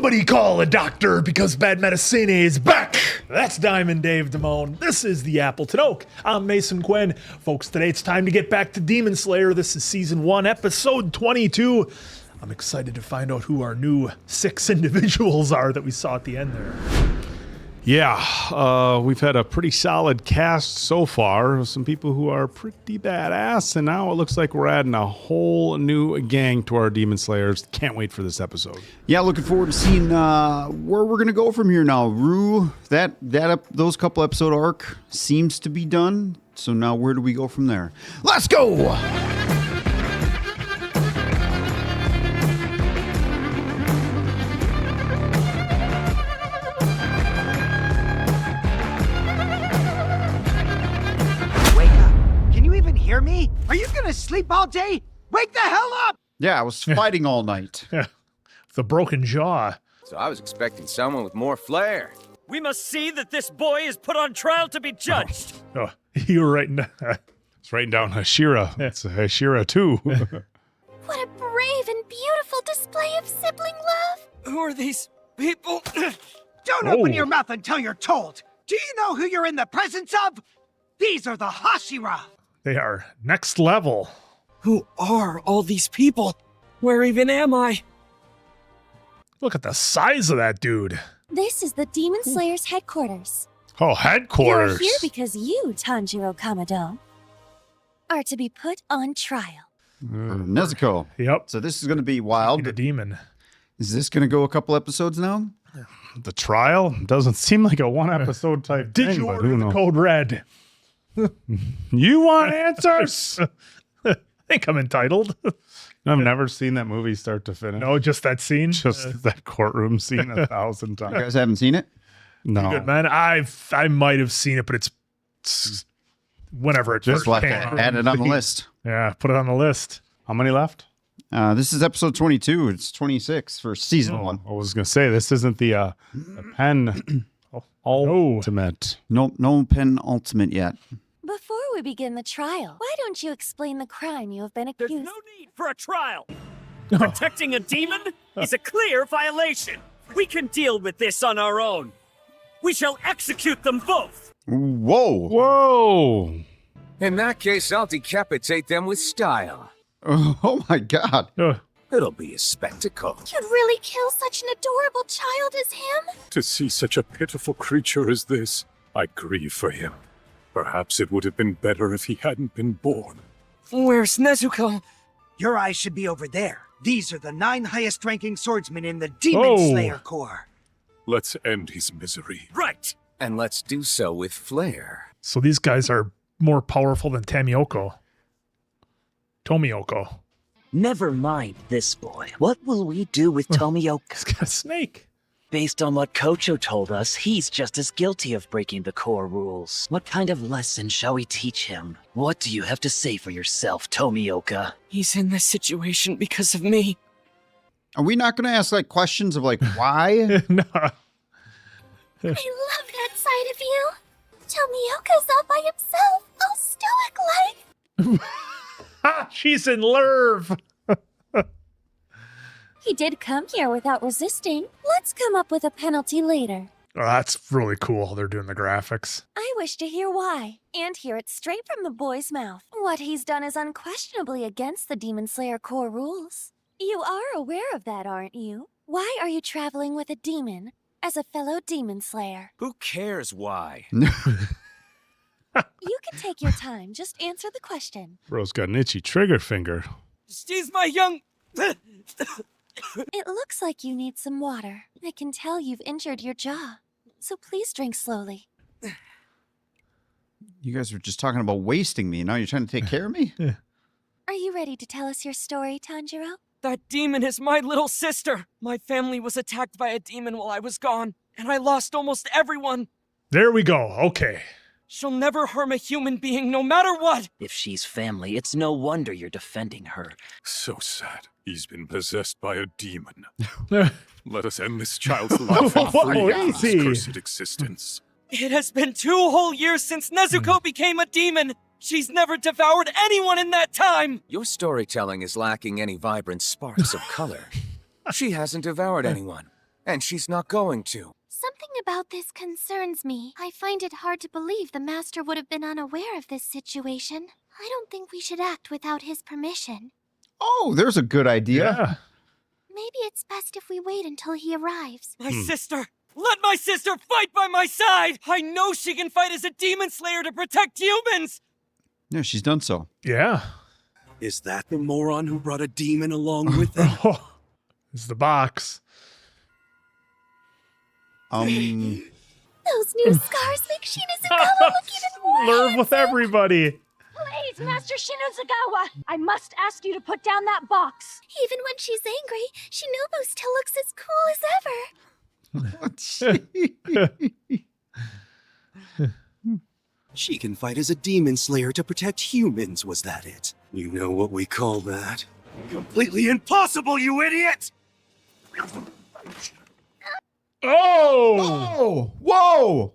Somebody call a doctor because Bad Medicine is back. That's Diamond Dave Damone. This is the Appleton Oak. I'm Mason Quinn. Folks, today it's time to get back to Demon Slayer. This is season 1, episode 22. I'm excited to find out who our new 6 individuals are that we saw at the end there. Yeah, we've had a pretty solid cast so far. Some people who are pretty badass, and now it looks like we're adding a whole new gang to our Demon Slayers. Can't wait for this episode. Yeah, looking forward to seeing where we're gonna go from here now. Rue, those couple episode arc seems to be done. So now where do we go from there? Let's go! Hear me? Are you gonna sleep all day? Wake the hell up! Yeah, I was fighting all night. The broken jaw. So I was expecting someone with more flair. We must see that this boy is put on trial to be judged. Oh, you were writing. It's writing down Hashira. It's Hashira too. What a brave and beautiful display of sibling love. Who are these people? Don't open your mouth until you're told. Do you know who you're in the presence of? These are the Hashira. They are next level. Who are all these people? Where even am I? Look at the size of that dude. This is the Demon Slayer's headquarters. Oh, headquarters. You're here because you, Tanjiro Kamado, are to be put on trial. Nezuko. Yep. So this is going to be wild. The demon. Is this going to go a couple episodes now? The trial doesn't seem like a one-episode type Did thing. you but order who the knows? code red? You want answers? I think I'm entitled. I've never seen that movie start to finish. No, just that scene. Just that courtroom scene 1,000 You times. guys haven't seen it? No. Good, man. I might have seen it, but it's whenever it Just first We'll came have out. to add it on the list. Yeah, put it on the list. How many left? This is episode 22. It's 26 for season 1. I was going to say, this isn't the pen ultimate. No pen ultimate yet. Before we begin the trial, why don't you explain the crime you have been accused? There's no need for a trial. Protecting a demon is a clear violation. We can deal with this on our own. We shall execute them both. Whoa. Whoa. In that case, I'll decapitate them with style. Oh my God. It'll be a spectacle. You'd really kill such an adorable child as him? To see such a pitiful creature as this, I grieve for him. Perhaps it would have been better if he hadn't been born. Where's Nezuko? Your eyes should be over there. These are the 9 highest-ranking swordsmen in the Demon Slayer Corps. Let's end his misery. Right. And let's do so with flair. So these guys are more powerful than Tomioko. Never mind this boy. What will we do with Tomioko? He's got a snake. Based on what Kocho told us, he's just as guilty of breaking the core rules. What kind of lesson shall we teach him? What do you have to say for yourself, Tomioka? He's in this situation because of me. Are we not going to ask questions of why? No. I love that side of you. Tomioka's all by himself, all stoic-like. She's in love. He did come here without resisting. Let's come up with a penalty later. Oh, that's really cool how they're doing the graphics. I wish to hear why, and hear it straight from the boy's mouth. What he's done is unquestionably against the Demon Slayer core rules. You are aware of that, aren't you? Why are you traveling with a demon as a fellow Demon Slayer? Who cares why? You can take your time. Just answer the question. Bro's got an itchy trigger finger. She's my young... It looks like you need some water. I can tell you've injured your jaw. So please drink slowly. You guys were just talking about wasting me. Now you're trying to take care of me? Are you ready to tell us your story, Tanjiro? That demon is my little sister. My family was attacked by a demon while I was gone, and I lost almost everyone. There we go. Okay. She'll never harm a human being, no matter what. If she's family, it's no wonder you're defending her. So sad. He's been possessed by a demon. Let us end this child's life and free him from his cursed existence. It has been 2 whole years since Nezuko became a demon. She's never devoured anyone in that time! Your storytelling is lacking any vibrant sparks of color. She hasn't devoured anyone. And she's not going to. Something about this concerns me. I find it hard to believe the Master would have been unaware of this situation. I don't think we should act without his permission. Oh, there's a good idea. Yeah. Maybe it's best if we wait until he arrives. My sister! Let my sister fight by my side! I know she can fight as a demon slayer to protect humans! Yeah, she's done so. Yeah. Is that the moron who brought a demon along with him? Oh, it's the box. Those new scars make Shinazugawa look even more Flirt with everybody. Please, Master Shinozugawa, I must ask you to put down that box. Even when she's angry, Shinobu still looks as cool as ever. She can fight as a demon slayer to protect humans, was that it? You know what we call that? Completely impossible, you idiot! Oh! Whoa!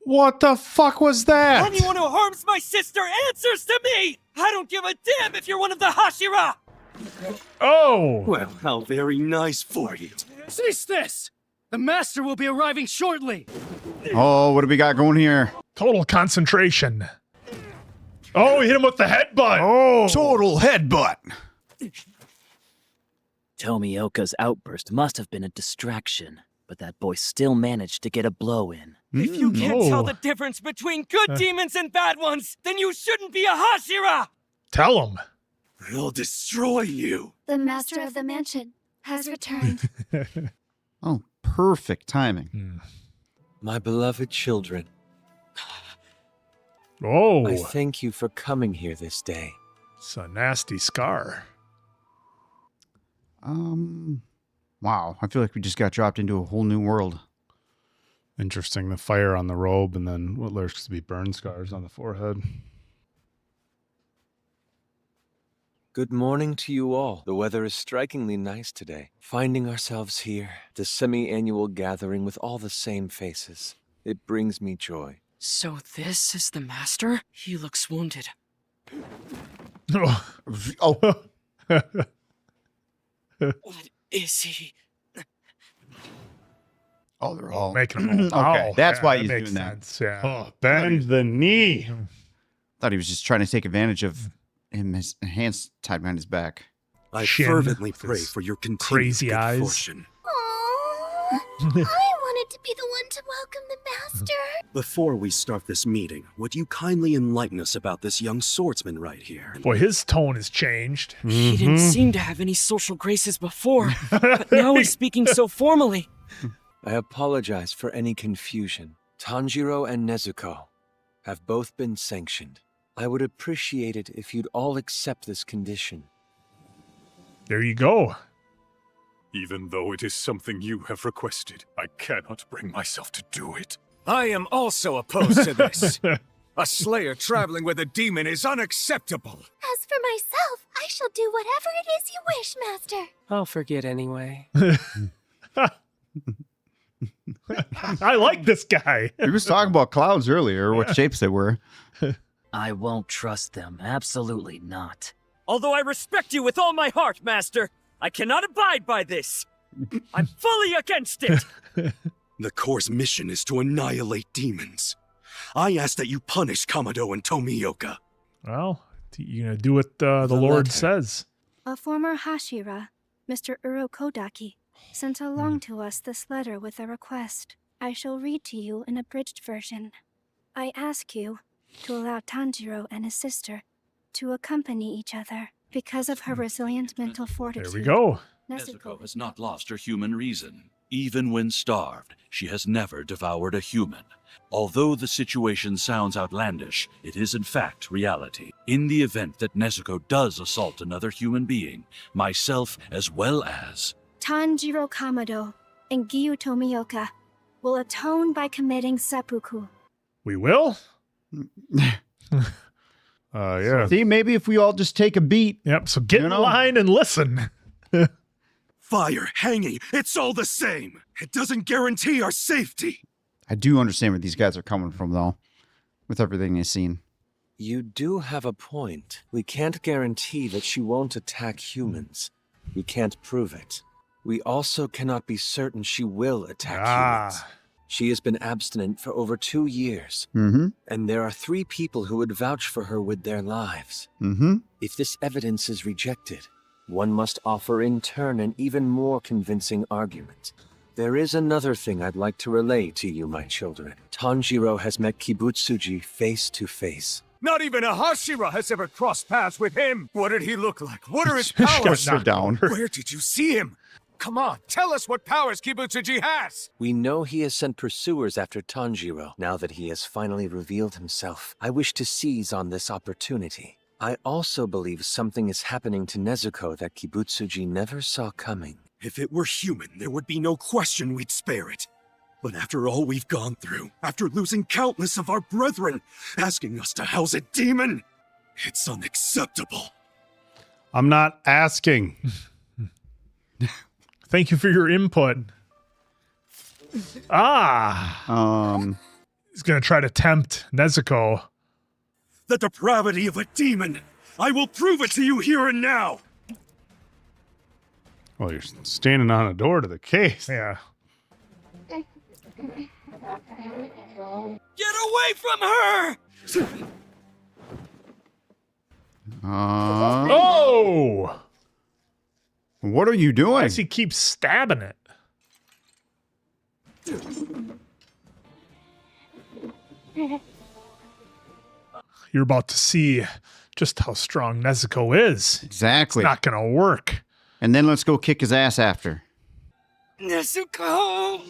What the fuck was that? Anyone who harms my sister answers to me! I don't give a damn if you're one of the Hashira! Oh! Well, how very nice for you. Cease this! The Master will be arriving shortly! Oh, what do we got going here? Total concentration. Oh, he hit him with the headbutt. Oh, Total headbutt. Tomioka's outburst must have been a distraction, but that boy still managed to get a blow in. If you can't Oh. tell the difference between good demons and bad ones, then you shouldn't be a Hashira! Tell him. I'll destroy you. The Master of the Mansion has returned. Oh, perfect timing. My beloved children, Oh, I thank you for coming here this day. it's a nasty scar. Wow. I feel like we just got dropped into a whole new world. interesting. The fire on the robe, and then what looks to be burn scars on the forehead. Good morning to you all. The weather is strikingly nice today. Finding ourselves here, the semi-annual gathering with all the same faces. It brings me joy. So this is the Master? He looks wounded. Oh. What is he? Oh, they're all Making him okay. Oh, That's yeah, why that he's makes doing that. sense, yeah. Oh, bend the knee. Thought he was just trying to take advantage of him, his hands tied behind his back. I Shin fervently with pray his for your continued crazy good eyes. fortune. Aww, I wanted to be the one to welcome the Master. Before we start this meeting, would you kindly enlighten us about this young swordsman right here? Boy, his tone has changed. He didn't seem to have any social graces before, but now he's speaking so formally. I apologize for any confusion. Tanjiro and Nezuko have both been sanctioned. I would appreciate it if you'd all accept this condition. There you go. Even though it is something you have requested, I cannot bring myself to do it. I am also opposed to this. A slayer traveling with a demon is unacceptable. As for myself, I shall do whatever it is you wish, Master. I'll forget anyway. I like this guy. He was talking about clouds earlier, what shapes they were. I won't trust them. Absolutely not. Although I respect you with all my heart, Master, I cannot abide by this. I'm fully against it. The Corps' mission is to annihilate demons. I ask that you punish Kamado and Tomioka. Well, you're going to do what the Lord says. A former Hashira, Mr. Urokodaki, sent along to us this letter with a request. I shall read to you an abridged version. I ask you to allow Tanjiro and his sister to accompany each other because of her resilient mental fortitude. There we go. Nezuko has not lost her human reason. Even when starved, she has never devoured a human. Although the situation sounds outlandish, it is in fact reality. In the event that Nezuko does assault another human being, myself as well as Tanjiro Kamado and Giyu Tomioka will atone by committing seppuku. We will? Yeah. See, maybe if we all just take a beat. Yep, so get in line and listen. Fire, hanging, it's all the same. It doesn't guarantee our safety. I do understand where these guys are coming from, though, with everything they've seen. You do have a point. We can't guarantee that she won't attack humans. We can't prove it. We also cannot be certain she will attack humans. She has been abstinent for over 2 years. And there are 3 people who would vouch for her with their lives. If this evidence is rejected, one must offer in turn an even more convincing argument. There is another thing I'd like to relay to you, my children. Tanjiro has met Kibutsuji face to face. Not even a Hashira has ever crossed paths with him. What did he look like? What are his powers? Sit down. Where did you see him? Come on, tell us what powers Kibutsuji has! We know he has sent pursuers after Tanjiro. Now that he has finally revealed himself, I wish to seize on this opportunity. I also believe something is happening to Nezuko that Kibutsuji never saw coming. If it were human, there would be no question we'd spare it. But after all we've gone through, after losing countless of our brethren, asking us to house a demon, it's unacceptable. I'm not asking. Thank you for your input. He's gonna try to tempt Nezuko. The depravity of a demon! I will prove it to you here and now! Well, you're standing on a door to the case. Yeah. Get away from her! Oh! What are you doing? Why does he keep stabbing it? You're about to see just how strong Nezuko is. Exactly. It's not gonna work. And then let's go kick his ass after. Nezuko!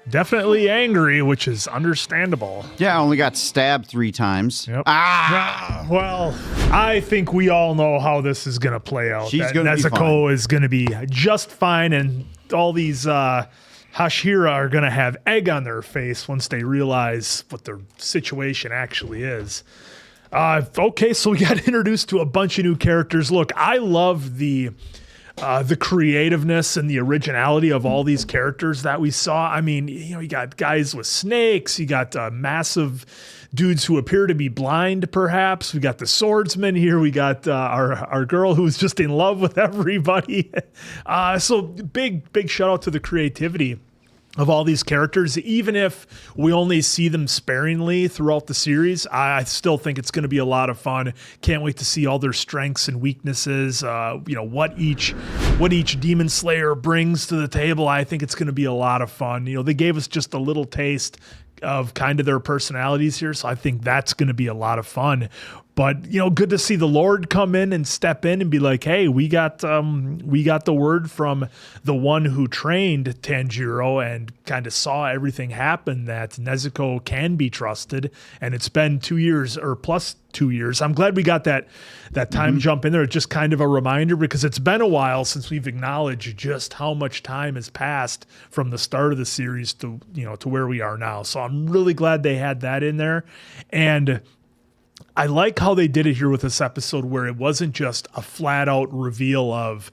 Definitely angry, which is understandable. Yeah, I only got stabbed 3 times. Yep. Well, I think we all know how this is going to play out. She's gonna be Nezuko fine. is going to be just fine, and all these Hashira are going to have egg on their face once they realize what their situation actually is. Okay, so we got introduced to a bunch of new characters. Look, I love the creativeness and the originality of all these characters that we saw. I mean, you know, you got guys with snakes, you got massive dudes who appear to be blind, perhaps. We got the swordsman here. We got our girl who's just in love with everybody. So big shout out to the creativity of all these characters. Even if we only see them sparingly throughout the series, I still think it's going to be a lot of fun. Can't wait to see all their strengths and weaknesses. What each demon slayer brings to the table. I think it's going to be a lot of fun. You know, they gave us just a little taste of kind of their personalities here, so I think that's going to be a lot of fun. But, you know, good to see the Lord come in and step in and be like, hey, we got the word from the one who trained Tanjiro and kind of saw everything happen, that Nezuko can be trusted. And it's been 2 years or plus 2 years. I'm glad we got that time jump in there. It's just kind of a reminder, because it's been a while since we've acknowledged just how much time has passed from the start of the series to where we are now. So I'm really glad they had that in there. And I like how they did it here with this episode, where it wasn't just a flat out reveal of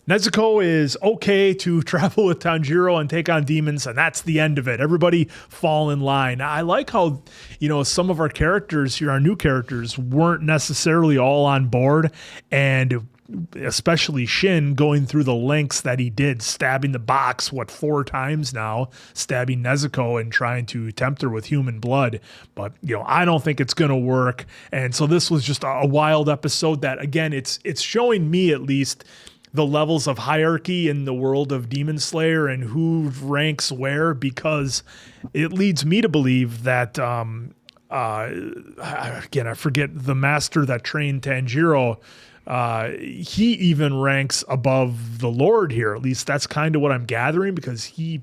Nezuko is okay to travel with Tanjiro and take on demons, and that's the end of it. Everybody fall in line. I like how, some of our characters here, our new characters, weren't necessarily all on board, and especially Shin going through the lengths that he did, stabbing the box, 4 times now, stabbing Nezuko and trying to tempt her with human blood. But, I don't think it's going to work. And so this was just a wild episode that, again, it's showing me at least the levels of hierarchy in the world of Demon Slayer and who ranks where, because it leads me to believe that, again, I forget the master that trained Tanjiro, he even ranks above the Lord here. At least that's kind of what I'm gathering, because he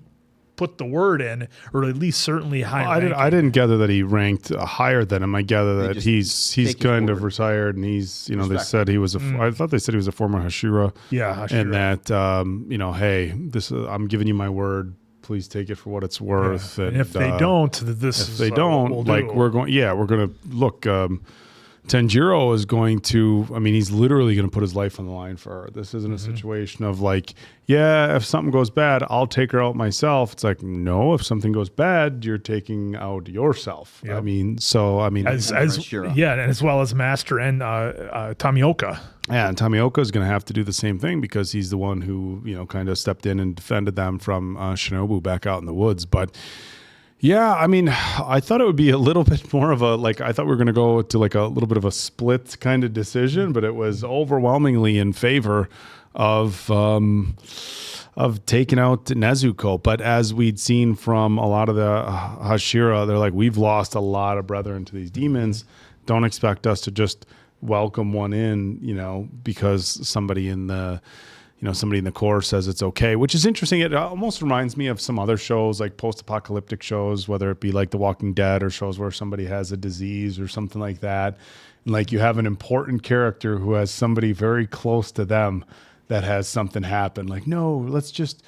put the word in, or at least certainly higher. I didn't gather that he ranked higher than him. I gather that he's kind of retired, and he's, they said he was I thought they said he was a former Hashira. Yeah, Hashira. And that, hey, this I'm giving you my word. Please take it for what it's worth. Yeah. And if they don't, we're going to look. Tanjiro is going to, I mean, he's literally going to put his life on the line for her. This isn't a situation of like, yeah, if something goes bad, I'll take her out myself. It's like, no, if something goes bad, you're taking out yourself. Yep. I mean, and as well as Master and Tamioka. Yeah, and Tamioka is going to have to do the same thing because he's the one who, kind of stepped in and defended them from Shinobu back out in the woods. But yeah, I mean, I thought it would be a little bit more of I thought we were going to go to like a little bit of a split kind of decision, but it was overwhelmingly in favor of taking out Nezuko. But as we'd seen from a lot of the Hashira, they're like, we've lost a lot of brethren to these demons. Don't expect us to just welcome one in, because somebody in the core says it's okay, which is interesting. It almost reminds me of some other shows, like post-apocalyptic shows, whether it be like The Walking Dead or shows where somebody has a disease or something like that. And like you have an important character who has somebody very close to them that has something happen. Like, no, let's just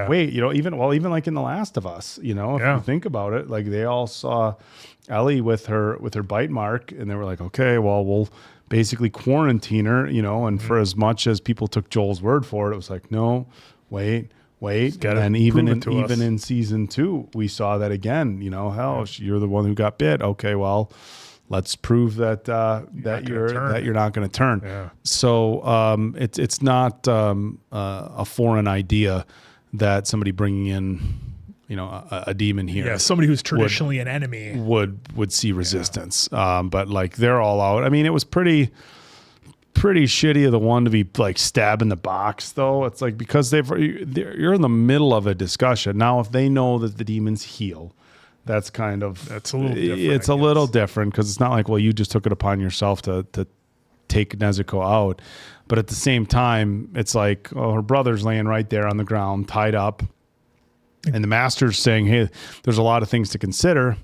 wait, even like in The Last of Us, if you think about it, like they all saw Ellie with her bite mark and they were like, okay, well, we'll basically quarantine her, and for as much as people took Joel's word for it, it was like, no, wait. And even in season 2, we saw that again, you're the one who got bit. Okay, well, let's prove that you're not going to turn. Yeah. So it's not a foreign idea that somebody bringing in a demon here. Yeah, somebody who's traditionally an enemy would see resistance. But like they're all out. I mean, it was pretty shitty of the one to be like stabbing the box though. It's like because you're in the middle of a discussion. Now if they know that the demons heal, that's a little different. It's a little different because it's not like, well, you just took it upon yourself to take Nezuko out. But at the same time, it's like, oh, her brother's laying right there on the ground, tied up. And the master's saying, hey, there's a lot of things to consider.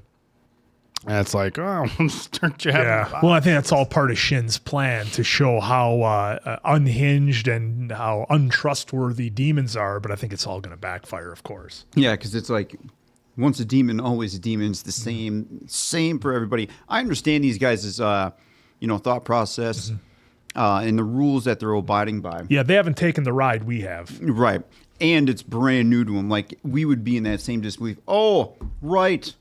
And it's like, oh, start jabbing. Yeah. Well, I think that's all part of Shin's plan to show how unhinged and how untrustworthy demons are. But I think it's all going to backfire, of course. Yeah, because it's like, once a demon, always a demon. It's the same for everybody. I understand these guys' thought process and the rules that they're abiding by. Yeah, they haven't taken the ride we have. Right. And it's brand new to them. Like, we would be in that same disbelief. Oh, right.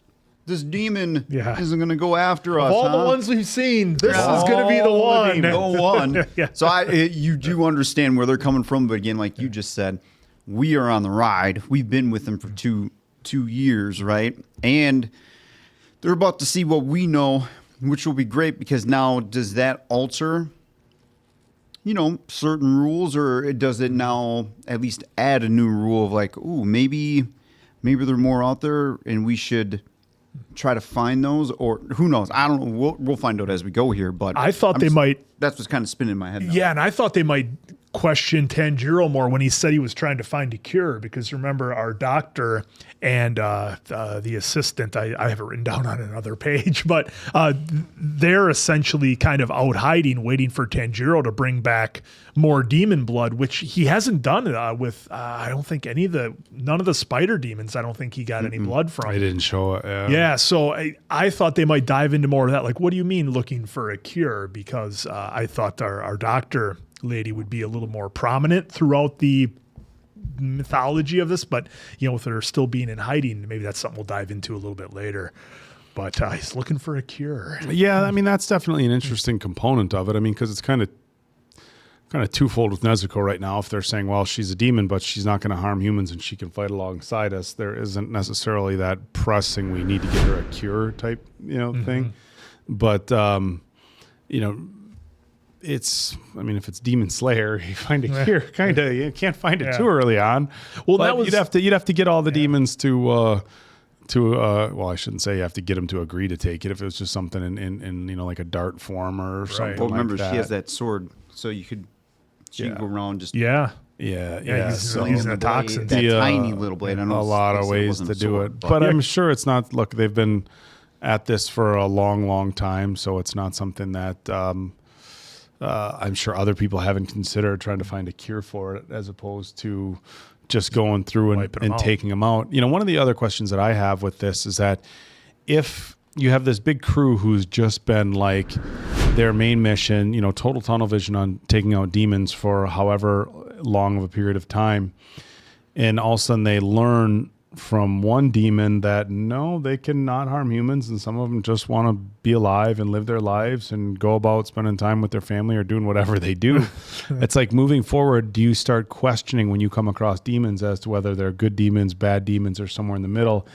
This demon isn't going to go after us. Of all the ones we've seen, this is going to be the one. The one. Yeah. So you do understand where they're coming from. But again, like you just said, we are on the ride. We've been with them for two years, right? And they're about to see what we know, which will be great because now does that alter certain rules, or does it now at least add a new rule of like, ooh, maybe they're more out there and we should try to find those, or who knows? I don't know. We'll find out as we go here, but I thought they might. That's what's kind of spinning in my head now. Yeah, and I thought they might question Tanjiro more when he said he was trying to find a cure, because remember our doctor and the assistant, I have it written down on another page, but they're essentially kind of out hiding, waiting for Tanjiro to bring back more demon blood, which he hasn't done with, I don't think none of the spider demons, I don't think he got any blood from. I didn't show it. Yeah, so I thought they might dive into more of that. Like, what do you mean looking for a cure? Because I thought our doctor lady would be a little more prominent throughout the mythology of this, but with her still being in hiding, maybe that's something we'll dive into a little bit later. But he's looking for a cure. Yeah, I mean that's definitely an interesting component of it. I mean, because it's kind of twofold with Nezuko right now. If they're saying, well, she's a demon, but she's not going to harm humans and she can fight alongside us, there isn't necessarily that pressing we need to give her a cure type thing. But if it's Demon Slayer, you find a cure. You can't find it too early on. Well, but you'd have to get all the demons to well, I shouldn't say you have to get them to agree to take it. If it was just something in like a dart form or something. Well, remember, like that. She has that sword, so you could go around just he's using a toxin. That tiny little blade. I know a lot of ways to do it, but I'm sure it's not. Look, they've been at this for a long, long time, so it's not something that. I'm sure other people haven't considered trying to find a cure for it, as opposed to just going through and taking them out. One of the other questions that I have with this is that if you have this big crew who's just been like their main mission, total tunnel vision on taking out demons for however long of a period of time. And all of a sudden they learn from one demon that no, they cannot harm humans, and some of them just want to be alive and live their lives and go about spending time with their family or doing whatever they do. It's like moving forward, do you start questioning when you come across demons as to whether they're good demons, bad demons, or somewhere in the middle?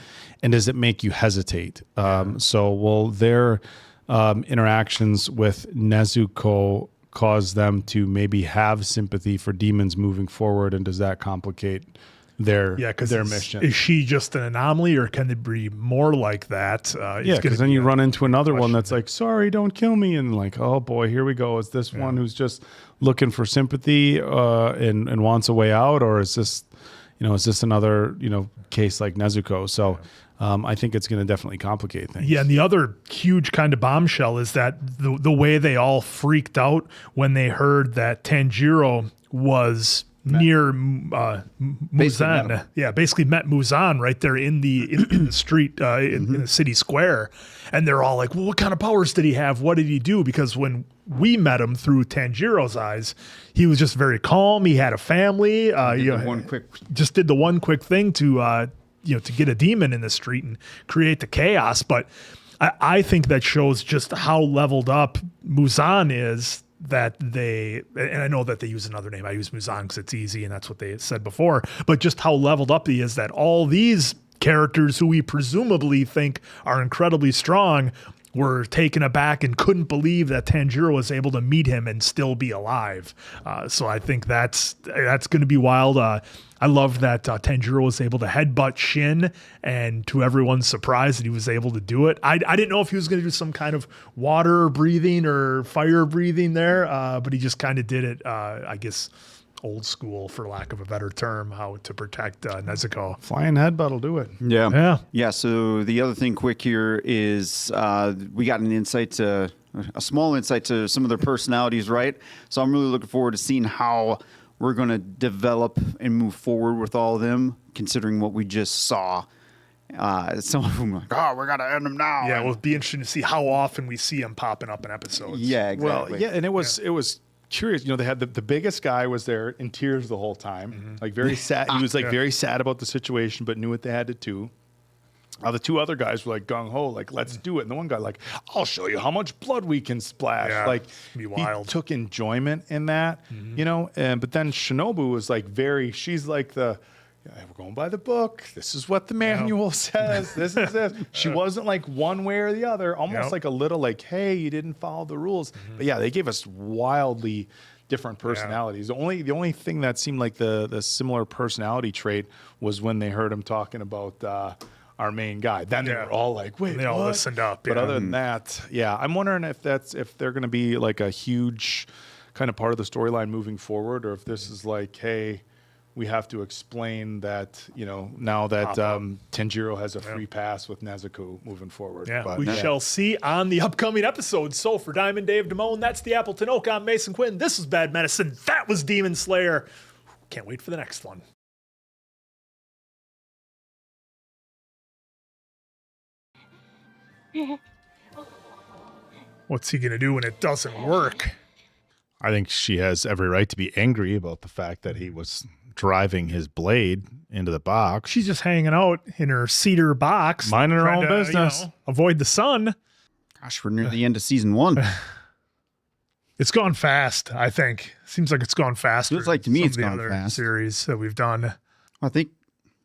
And does it make you hesitate? So will their interactions with Nezuko cause them to maybe have sympathy for demons moving forward, and does that complicate their mission? Is she just an anomaly, or can it be more like that? Because then you run into another one that's like, sorry, don't kill me. And like, oh boy, here we go. Is this one who's just looking for sympathy and wants a way out? Or is this another, case like Nezuko? So I think it's going to definitely complicate things. Yeah, and the other huge kind of bombshell is that the way they all freaked out when they heard that Tanjiro was near Muzan. Basically met Muzan right there in the street, in the city square. And they're all like, well, what kind of powers did he have? What did he do? Because when we met him through Tanjiro's eyes, he was just very calm. He had a family. Just did the one quick thing to get a demon in the street and create the chaos. But I think that shows just how leveled up Muzan is, that and I know that they use another name. I use Muzan because it's easy and that's what they said before, but just how leveled up he is, that all these characters who we presumably think are incredibly strong were taken aback and couldn't believe that Tanjiro was able to meet him and still be alive. So I think that's going to be wild. I love that Tanjiro was able to headbutt Shin, and to everyone's surprise that he was able to do it. I didn't know if he was going to do some kind of water breathing or fire breathing there, but he just kind of did it, I guess, old school, for lack of a better term, how to protect Nezuko. Flying headbutt will do it. Yeah. So the other thing quick here is we got a small insight to some of their personalities, right? So I'm really looking forward to seeing how we're going to develop and move forward with all of them, considering what we just saw. Some of them are like, oh, we got to end them now. Yeah, well, it'll be interesting to see how often we see him popping up in episodes. Yeah, exactly. Well, and it was curious. They had the biggest guy was there in tears the whole time, like very sad. He was like very sad about the situation, but knew what they had to do. The two other guys were like gung ho, like let's do it. And the one guy like, I'll show you how much blood we can splash. Yeah, like be wild. He took enjoyment in that, but then Shinobu was like she's like we're going by the book. This is what the manual says. This is this. She wasn't like one way or the other, almost like a little like, hey, you didn't follow the rules. But yeah, they gave us wildly different personalities. The only thing that seemed like the similar personality trait was when they heard him talking about our main guy. Then they were all like, wait, and they all listened up. But other than that, I'm wondering if they're going to be like a huge kind of part of the storyline moving forward, or if this is like, hey, we have to explain that, now that Tanjiro has a free pass with Nezuko moving forward. Yeah, but we shall see on the upcoming episode. So for Diamond Dave Damone, that's the Apple Tanoka. I'm Mason Quinn. This is Bad Medicine. That was Demon Slayer. Can't wait for the next one. What's he going to do when it doesn't work? I think she has every right to be angry about the fact that he was driving his blade into the box. She's just hanging out in her cedar box. Minding her own business. Avoid the sun. Gosh, we're near the end of season 1. It's gone fast, I think. Seems like it's gone faster. Feels like to me it's gone fast. Series that we've done. I think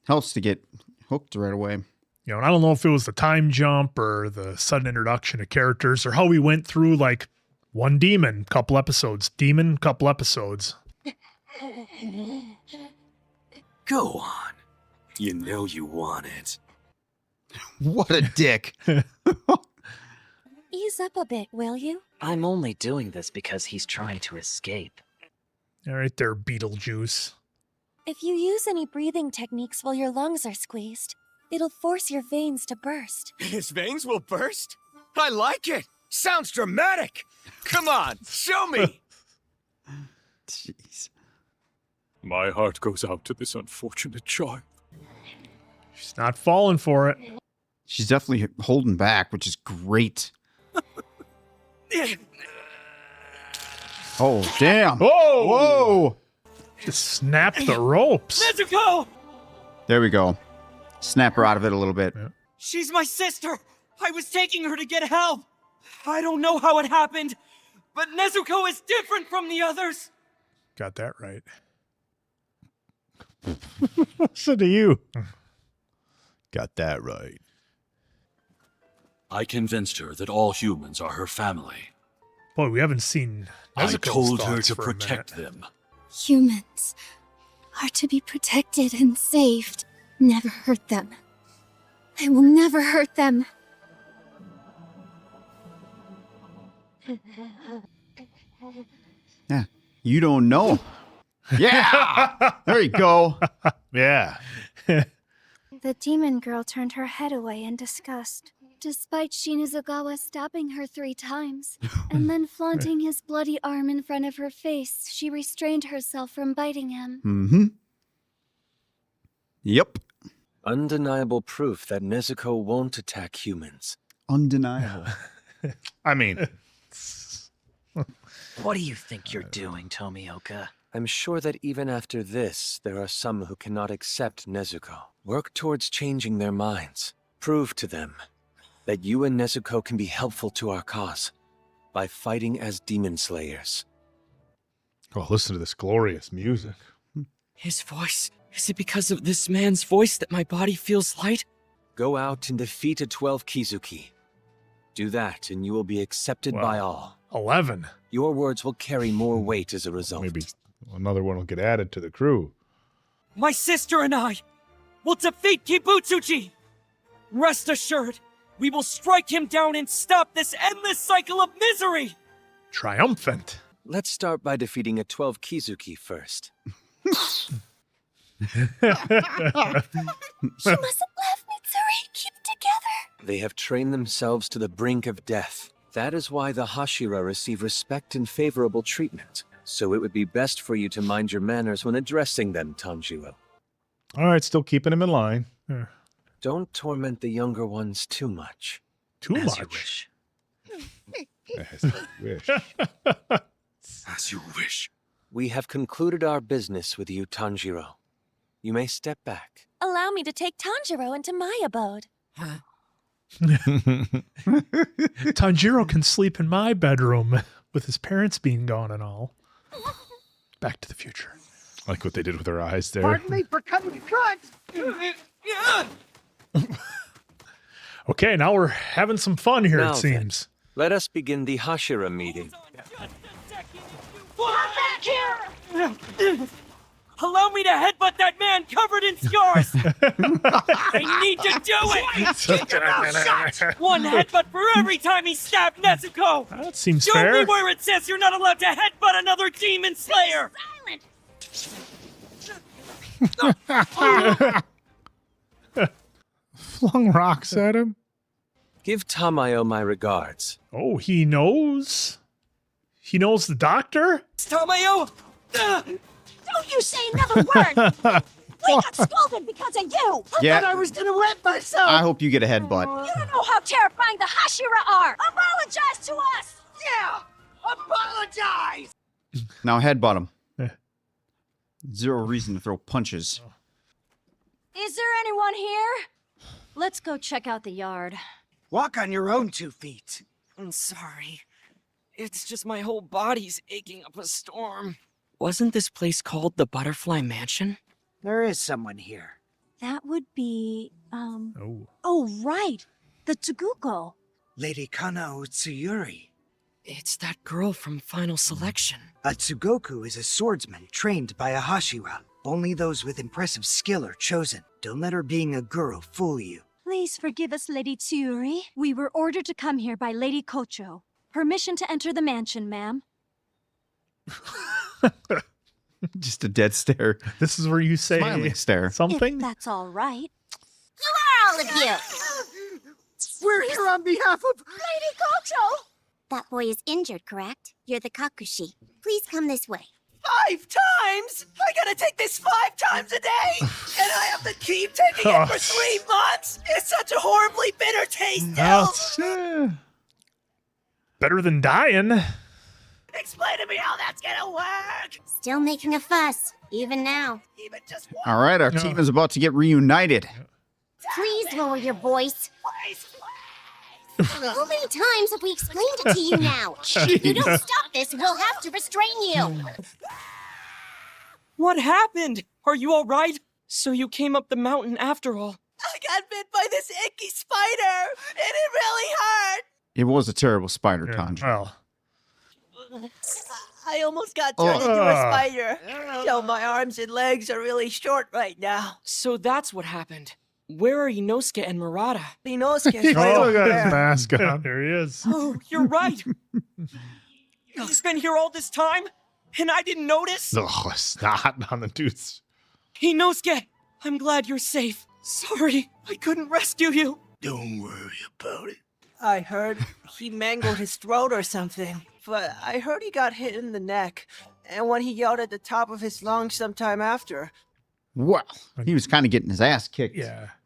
helps to get hooked right away. And I don't know if it was the time jump or the sudden introduction of characters, or how we went through like one demon, couple episodes, couple episodes. Go on. You know you want it. What a dick. Ease up a bit, will you? I'm only doing this because he's trying to escape. All right there, Beetlejuice. If you use any breathing techniques while your lungs are squeezed, it'll force your veins to burst. His veins will burst? I like it. Sounds dramatic. Come on, show me. Jeez. My heart goes out to this unfortunate child. She's not falling for it. She's definitely holding back, which is great. Oh, damn. Whoa! Whoa! Just snap the ropes. Nezuko! There we go. Snap her out of it a little bit. Yeah. She's my sister! I was taking her to get help! I don't know how it happened, but Nezuko is different from the others! Got that right. Listen to you. Got that right. I convinced her that all humans are her family. Boy, we haven't seen I Nezuko's told her thoughts to for a protect minute. them. Humans are to be protected and saved. Never hurt them. I will never hurt them. Yeah. You don't know. Yeah. There you go. Yeah. The demon girl turned her head away in disgust, despite Shinazugawa stabbing her 3 times, and then flaunting his bloody arm in front of her face. She restrained herself from biting him. Mm-hmm. Yep. Undeniable proof that Nezuko won't attack humans. Undeniable. I mean, What do you think you're doing, Tomioka? I'm sure that even after this, there are some who cannot accept Nezuko. Work towards changing their minds. Prove to them that you and Nezuko can be helpful to our cause by fighting as demon slayers. oh, listen to this glorious music. His voice. Is it because of this man's voice that my body feels light? Go out and defeat a 12 Kizuki. Do that, and you will be accepted by all. 11. Your words will carry more weight as a result. Maybe another one will get added to the crew. My sister and I will defeat Kibutsuji! Rest assured, we will strike him down and stop this endless cycle of misery! Triumphant. Let's start by defeating a 12 Kizuki first. You mustn't laugh, Mitsuri. Keep together. They have trained themselves to the brink of death. That is why the Hashira receive respect and favorable treatment. So it would be best for you to mind your manners when addressing them, Tanjiro. All right, still keeping him in line. Don't torment the younger ones too much. Too As much. you wish. As I wish. As you wish. We have concluded our business with you, Tanjiro. You may step back. Allow me to take Tanjiro into my abode. Tanjiro can sleep in my bedroom with his parents being gone and all. Back to the Future. I like what they did with her eyes there. Pardon me for cutting crud. Okay, now we're having some fun here, Now it then, seems. let us begin the Hashira meeting. Back here! Allow me to headbutt that man covered in scars! I need to do it! Keep your mouth shut! One headbutt for every time he stabbed Nezuko! That seems Show fair. me where it says you're not allowed to headbutt another demon slayer! Flung rocks at him. Give Tamayo my regards. Oh, he knows? He knows the doctor? Tamayo! Don't you say another word! We got scolded because of you! Yeah. I thought I was gonna wet myself. I hope you get a headbutt. You don't know how terrifying the Hashira are! Apologize to us! Yeah! Apologize! Now headbutt him. Zero reason to throw punches. Is there anyone here? Let's go check out the yard. Walk on your own 2 feet. I'm sorry. It's just my whole body's aching up a storm. Wasn't this place called the Butterfly Mansion? There is someone here. That would be, Oh. Oh, right! The Tsuguko. Lady Kana Utsuyuri. It's that girl from Final Selection. A Tsugoku is a swordsman trained by a Hashira. Only those with impressive skill are chosen. Don't let her being a girl fool you. Please forgive us, Lady Tsuyuri. We were ordered to come here by Lady Kocho. Permission to enter the mansion, ma'am. Just a dead stare. This is where you say Smiling stare. something? If that's all right. Who are all of you? We're here on behalf of Lady Kocho! That boy is injured, correct? You're the Kakushi. Please come this way. 5 times? I gotta take this 5 times a day? And I have to keep taking it for 3 months? It's such a horribly bitter taste, That's better than dying. Explain to me how that's gonna work! Still making a fuss, even now. Even just All right, our team is about to get reunited. Please lower your voice. How many times have we explained it to you now? If you don't stop this, we'll have to restrain you. What happened? Are you all right? So you came up the mountain after all. I got bit by this icky spider, and it really hurt! It was a terrible spider, Tanjiro. Well, I almost got turned into a spider. So my arms and legs are really short right now. So that's what happened. Where are Inosuke and Murata? Inosuke's Oh, over got his there. mask on. there he is. Oh, you're right. He's been here all this time, and I didn't notice. Oh, snot on the dudes. Inosuke, I'm glad you're safe. Sorry, I couldn't rescue you. Don't worry about it. I heard he mangled his throat or something, but I heard he got hit in the neck, and when he yelled at the top of his lungs sometime after. Well, he was kind of getting his ass kicked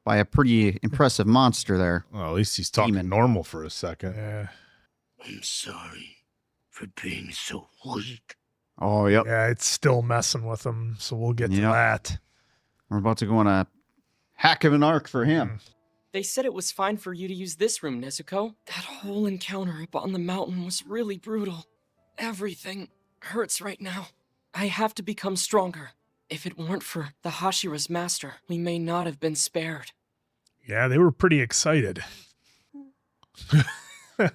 by a pretty impressive monster there. Well, at least he's talking normal for a second. Yeah. I'm sorry for being so weak. Oh, yep. Yeah, it's still messing with him, so we'll get to that. We're about to go on a hack of an arc for him. They said it was fine for you to use this room, Nezuko. That whole encounter up on the mountain was really brutal. Everything hurts right now. I have to become stronger. If it weren't for the Hashira's master, we may not have been spared. Yeah, they were pretty excited.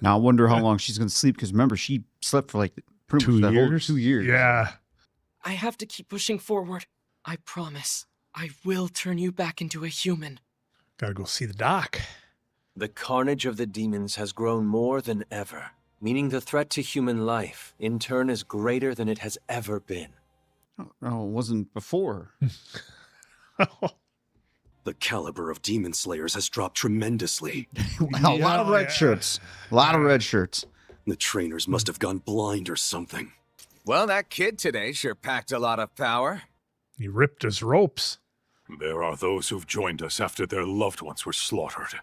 Now I wonder how long she's going to sleep, because remember, she slept for like pretty much that whole 2 years. Yeah. I have to keep pushing forward. I promise. I will turn you back into a human. Gotta go see the doc. The carnage of the demons has grown more than ever, meaning the threat to human life, in turn, is greater than it has ever been. Oh, it wasn't before. The caliber of demon slayers has dropped tremendously. A lot of red shirts. A lot of red shirts. The trainers must have gone blind or something. Well, that kid today sure packed a lot of power. He ripped his ropes. There are those who've joined us after their loved ones were slaughtered.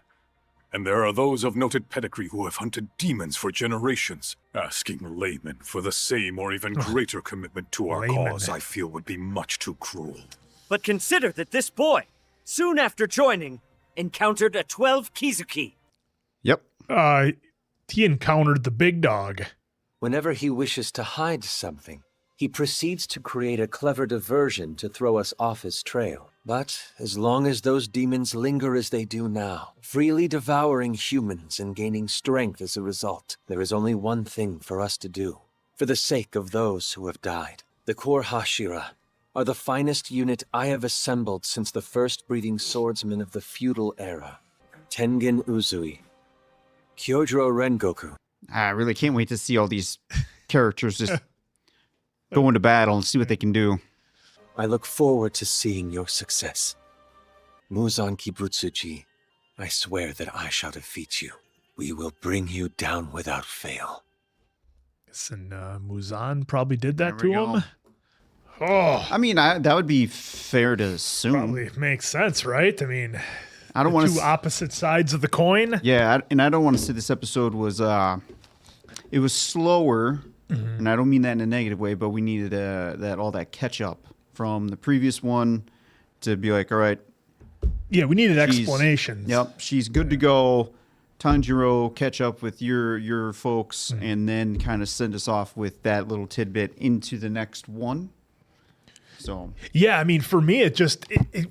And there are those of noted pedigree who have hunted demons for generations. Asking laymen for the same or even greater commitment to our cause, I feel, would be much too cruel. But consider that this boy, soon after joining, encountered a 12 Kizuki. Yep. He encountered the big dog. Whenever he wishes to hide something, he proceeds to create a clever diversion to throw us off his trail. But as long as those demons linger as they do now, freely devouring humans and gaining strength as a result, there is only one thing for us to do. For the sake of those who have died, the Core Hashira are the finest unit I have assembled since the first breeding swordsmen of the feudal era. Tengen Uzui, Kyojuro Rengoku. I really can't wait to see all these characters just go into battle and see what they can do. I look forward to seeing your success. Muzan Kibutsuji, I swear that I shall defeat you. We will bring you down without fail. And Muzan probably did that to go. him. Oh, I mean, that would be fair to assume. probably makes sense, right? I mean, I don't want two opposite sides of the coin. Yeah, and I don't want to say this episode was it was slower, and I don't mean that in a negative way, but we needed all that catch up from the previous one to be like, all right. Yeah, we needed explanations. Yep, she's good to go. Tanjiro, catch up with your folks, and then kind of send us off with that little tidbit into the next one. So yeah, I mean, for me,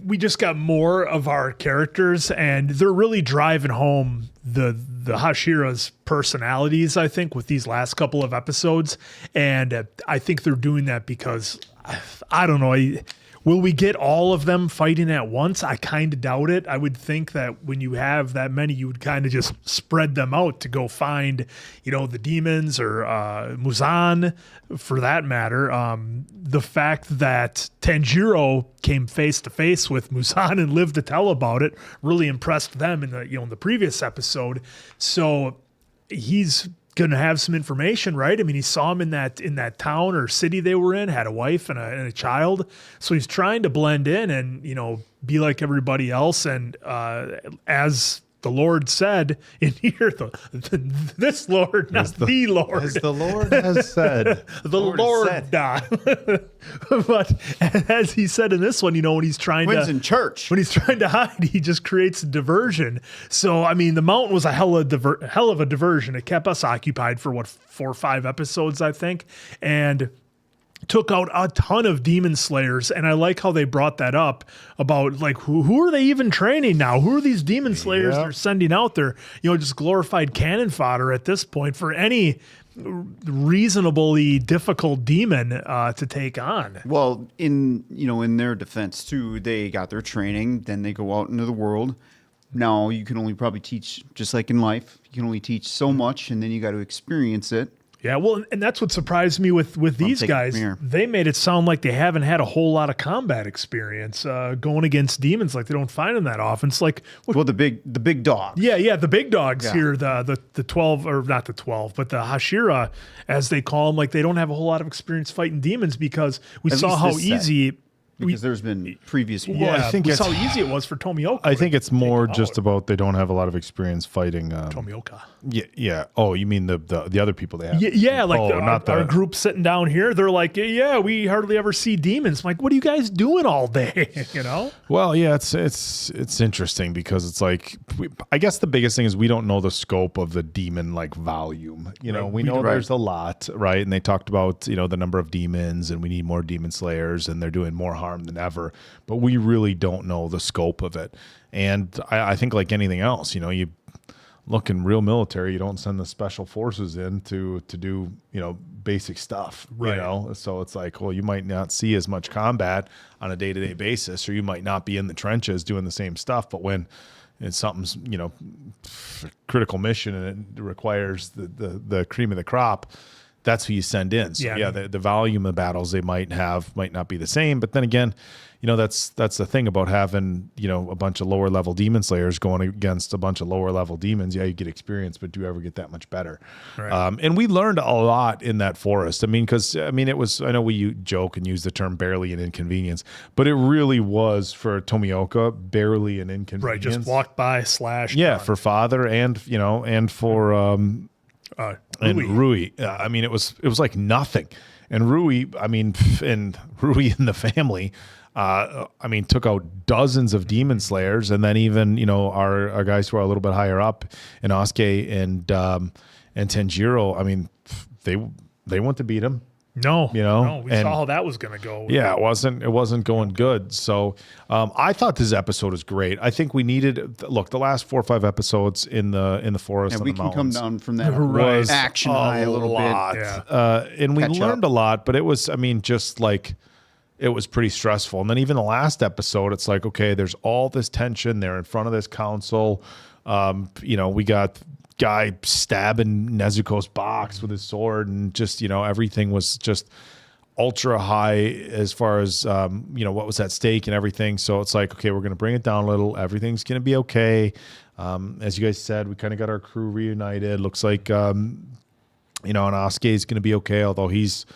we just got more of our characters, and they're really driving home the Hashira's personalities, I think, with these last couple of episodes. And I think they're doing that because, I don't know, will we get all of them fighting at once? I kind of doubt it. I would think that when you have that many, you would kind of just spread them out to go find, the demons or Muzan, for that matter. The fact that Tanjiro came face to face with Muzan and lived to tell about it really impressed them in the previous episode. So he's going to have some information, right? I mean, he saw him in that town or city they were in, had a wife and a child. So he's trying to blend in and, be like everybody else. And as the Lord said in here, this Lord, not the Lord. As the Lord has said. The Lord. But as he said in this one, when he's trying in church. When he's trying to hide, he just creates a diversion. So, I mean, the mountain was a hell of a diversion. It kept us occupied for 4 or 5 episodes, I think. And took out a ton of demon slayers, and I like how they brought that up about like who are they even training now? Who are these demon slayers they're sending out there? Just glorified cannon fodder at this point for any reasonably difficult demon to take on. Well, in their defense too, they got their training, then they go out into the world. Now you can only probably teach, just like in life, you can only teach so much, and then you got to experience it. Yeah, well, and that's what surprised me with these guys. They made it sound like they haven't had a whole lot of combat experience going against demons. Like they don't find them that often. It's like the big dogs. Yeah, the big dogs here. The 12, or not the 12, but the Hashira, as they call them. Like they don't have a whole lot of experience fighting demons because we saw how easy. Because there's been previous ones. Yeah, I think we saw how easy it was for Tomioka. I think it's more just about they don't have a lot of experience fighting Tomioka. Yeah. Oh, you mean the other people they have? Yeah, like our group sitting down here, they're like, yeah, we hardly ever see demons. I'm like, what are you guys doing all day? Well, yeah, it's interesting because it's like I guess the biggest thing is we don't know the scope of the demon like volume. We know there's a lot, right? And they talked about the number of demons, and we need more demon slayers, and they're doing more harm than ever, but we really don't know the scope of it. And I think like anything else, you look in real military, you don't send the special forces in to do, basic stuff, right. So it's like, well, you might not see as much combat on a day-to-day basis, or you might not be in the trenches doing the same stuff, but when it's something's, critical mission and it requires the cream of the crop, that's who you send in. So the volume of battles they might not be the same. But then again, that's the thing about having, a bunch of lower level demon slayers going against a bunch of lower level demons. Yeah, you get experience, but do you ever get that much better? Right. And we learned a lot in that forest. It was, I know we joke and use the term barely an inconvenience, but it really was for Tomioka, barely an inconvenience. Right. Just walked by, slashed. Yeah. For father and for, and Rui. It was like nothing. And Rui, and Rui and the family, took out dozens of demon slayers, and then even our guys who are a little bit higher up, in Asuke and Tenjiro. They went to beat him. No, we saw how that was going to go. Yeah, it wasn't going good. So I thought this episode was great. I think we needed the last 4 or 5 episodes in the forest. Yeah, and we the can mountains. come down from that Was action high a little lot. bit. Yeah. And we Catch learned up. a lot, but it was just like it was pretty stressful. And then even the last episode, it's like, okay, there's all this tension. They're in front of this council. We got guy stabbing Nezuko's box with his sword, and just everything was just ultra high as far as what was at stake and everything. So it's like, okay, we're going to bring it down a little. Everything's going to be okay. As you guys said, we kind of got our crew reunited. Looks like and Asuke is going to be okay, although he's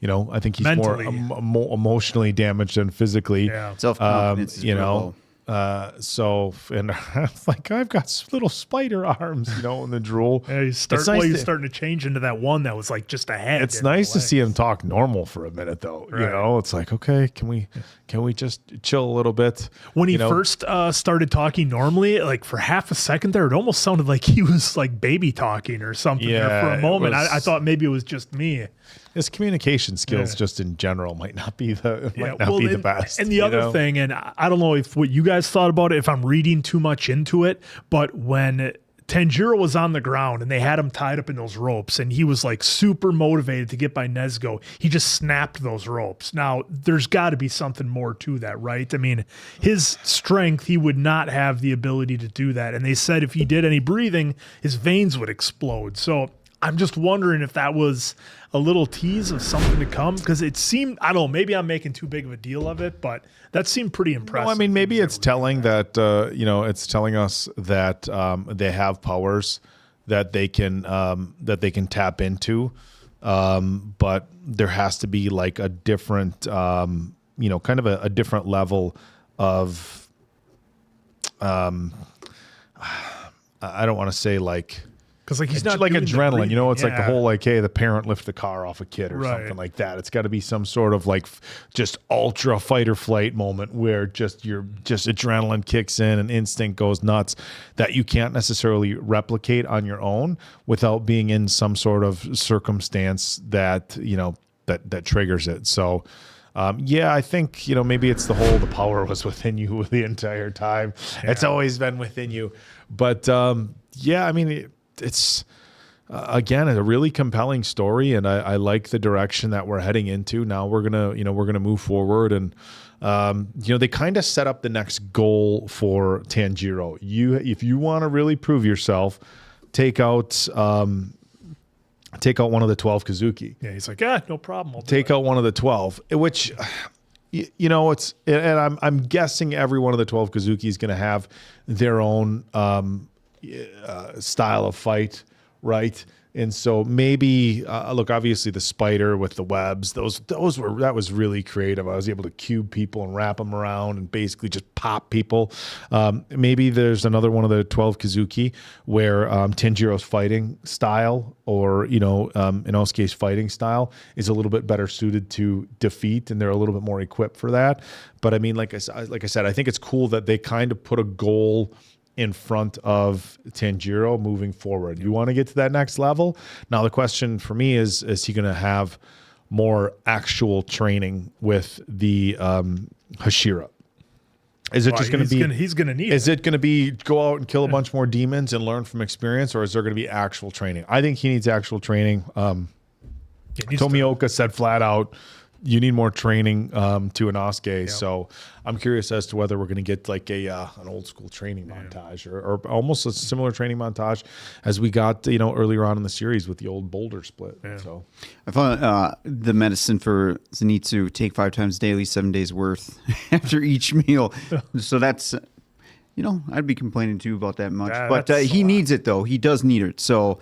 I think he's mentally more emotionally damaged than physically. Yeah. Self-confidence is real low. And like I've got little spider arms, in the drool. Yeah, he's starting to change into that one that was like just a head. It's nice to see him talk normal for a minute, though. Right. It's like, okay, can we just chill a little bit? When he first started talking normally, like for half a second there, it almost sounded like he was like baby talking or something. Yeah, there for a moment. I thought maybe it was just me. His communication skills, just in general, might not be the best. And the other thing, and I don't know what you guys thought about it, if I'm reading too much into it, but when Tanjiro was on the ground and they had him tied up in those ropes and he was like super motivated to get by Nezuko, he just snapped those ropes. Now, there's got to be something more to that, right? His strength, he would not have the ability to do that. And they said if he did any breathing, his veins would explode. So I'm just wondering if that was a little tease of something to come, because it seemed, I don't know, maybe I'm making too big of a deal of it, but that seemed pretty impressive. No, maybe it's telling that, it's telling us that they have powers that they can tap into, but there has to be like a different, kind of a different level of, I don't want to say like, because like he's not like doing the adrenaline, breathing. you know, it's like the Yeah. whole like, hey, the parent lift the car off a kid or Right. something like that. It's got to be some sort of like just ultra fight or flight moment where just your just adrenaline kicks in and instinct goes nuts that you can't necessarily replicate on your own without being in some sort of circumstance that, you know, that triggers it. So yeah, I think, you know, maybe it's the power was within you the entire time. It's always been within you. But yeah, I mean, it's again a really compelling story, and I like the direction that we're heading into. Now we're gonna move forward, and you know, they kind of set up the next goal for Tanjiro. If you want to really prove yourself, take out one of the 12 Kazuki. Yeah, he's like, no problem. I'll Take out one of the 12, which, you know, it's, and I'm guessing every one of the 12 Kazuki is going to have their own style of fight, right? And so maybe look, obviously the spider with the webs, that was really creative. I was able to cube people and wrap them around and basically just pop people. Maybe there's another one of the 12 Kazuki where Tanjiro's fighting style, or you know, Inosuke's fighting style is a little bit better suited to defeat, and they're a little bit more equipped for that. But I mean, like I said, I think it's cool that they kind of put a goal in front of Tanjiro moving forward. You want to get to that next level. Now the question for me is he going to have more actual training with the Hashira? Is it just going to be? He's going to need. Is it going to be go out and kill a bunch more demons and learn from experience, or is there going to be actual training? I think he needs actual training. Tomioka said flat out, you need more training to Inosuke. Yep. So I'm curious as to whether we're going to get like an old school training montage or almost a similar training montage as we got, you know, earlier on in the series with the old boulder split. Yeah. So I found the medicine for Zenitsu, take 5 times daily, 7 days worth after each meal. So that's, you know, I'd be complaining too about that much, but he needs it though. He does need it. So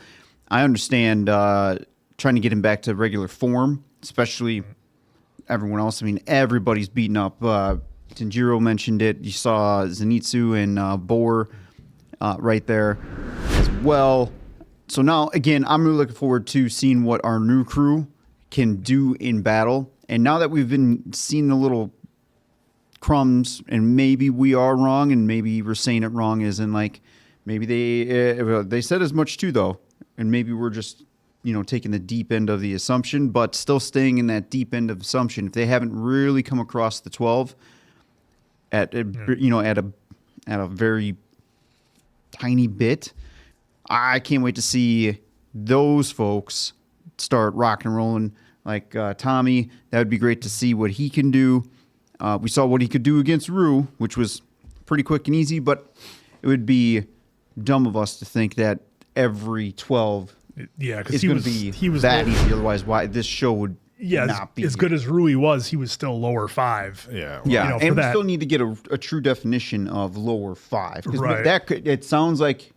I understand trying to get him back to regular form, especially everyone else. I mean, everybody's beaten up. Tanjiro mentioned it. You saw Zenitsu and Boar right there as well. So now, again, I'm really looking forward to seeing what our new crew can do in battle. And now that we've been seeing the little crumbs, and maybe we are wrong, and maybe we're saying it wrong, as in like maybe they said as much too, though, and maybe we're just, you know, taking the deep end of the assumption, but still staying in that deep end of assumption. If they haven't really come across the 12 at a very tiny bit, I can't wait to see those folks start rocking and rolling. Like Tommy, that would be great to see what he can do. We saw what he could do against Rue, which was pretty quick and easy, but it would be dumb of us to think that every 12 because he was that easy. Otherwise, why this show would not be as good as Rui was. He was still lower 5. Yeah, you know, and we still need to get a true definition of lower 5, because that it sounds like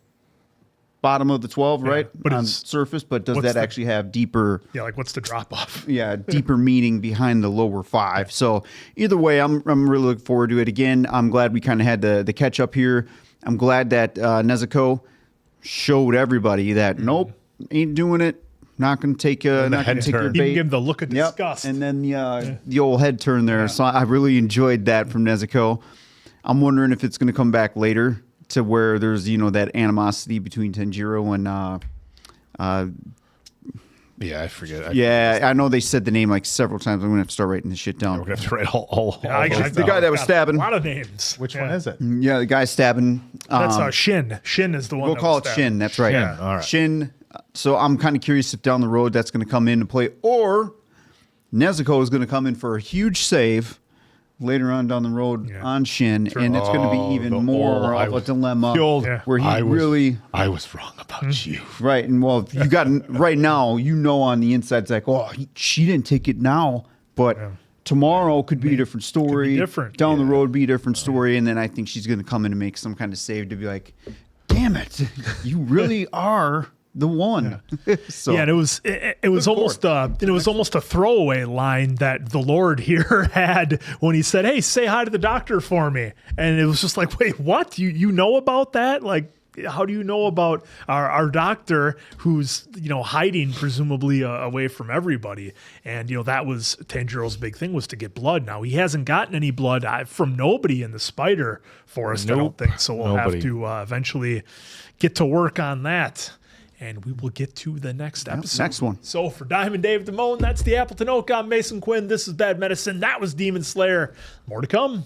bottom of the 12, right? But on surface, but does that actually have deeper? Yeah, like what's the drop off? Yeah, deeper meaning behind the lower 5. So either way, I'm really looking forward to it. Again, I'm glad we kind of had the catch up here. I'm glad that Nezuko showed everybody that nope. Ain't doing it. Not going to take your bait. Even give him the look of disgust. And then the old head turn there. Yeah. So I really enjoyed that from Nezuko. I'm wondering if it's going to come back later to where there's, you know, that animosity between Tanjiro and yeah, I forget. I know they said the name like several times. I'm going to have to start writing this shit down. We're going to have to write all the guy that was stabbing. A lot of names. Which one is it? Yeah, the guy stabbing. That's Shin. Shin is the one. We'll call it Shin. That's right. Shin. All right. Shin. So I'm kind of curious if down the road that's going to come into play, or Nezuko is going to come in for a huge save later on down the road on Shin, and it's going to be even more of a dilemma where he I was wrong about you. Right, and well, you got right now, you know, on the inside, it's like, oh, she didn't take it now, but tomorrow could be a different story. Down the road, be a different story, and then I think she's going to come in and make some kind of save to be like, damn it, you really are the one. So, and it was almost a throwaway line that the Lord here had when he said, "Hey, say hi to the doctor for me," and it was just like, wait, what? You know about that? Like, how do you know about our doctor who's, hiding presumably away from everybody? And, that was Tanjiro's big thing, was to get blood. Now, he hasn't gotten any blood from nobody in the Spider Forest, I don't think. So we'll have to eventually get to work on that. And we will get to the next episode. Next one. So for Diamond Dave Damone, that's the Appleton Oak. I'm Mason Quinn. This is Bad Medicine. That was Demon Slayer. More to come.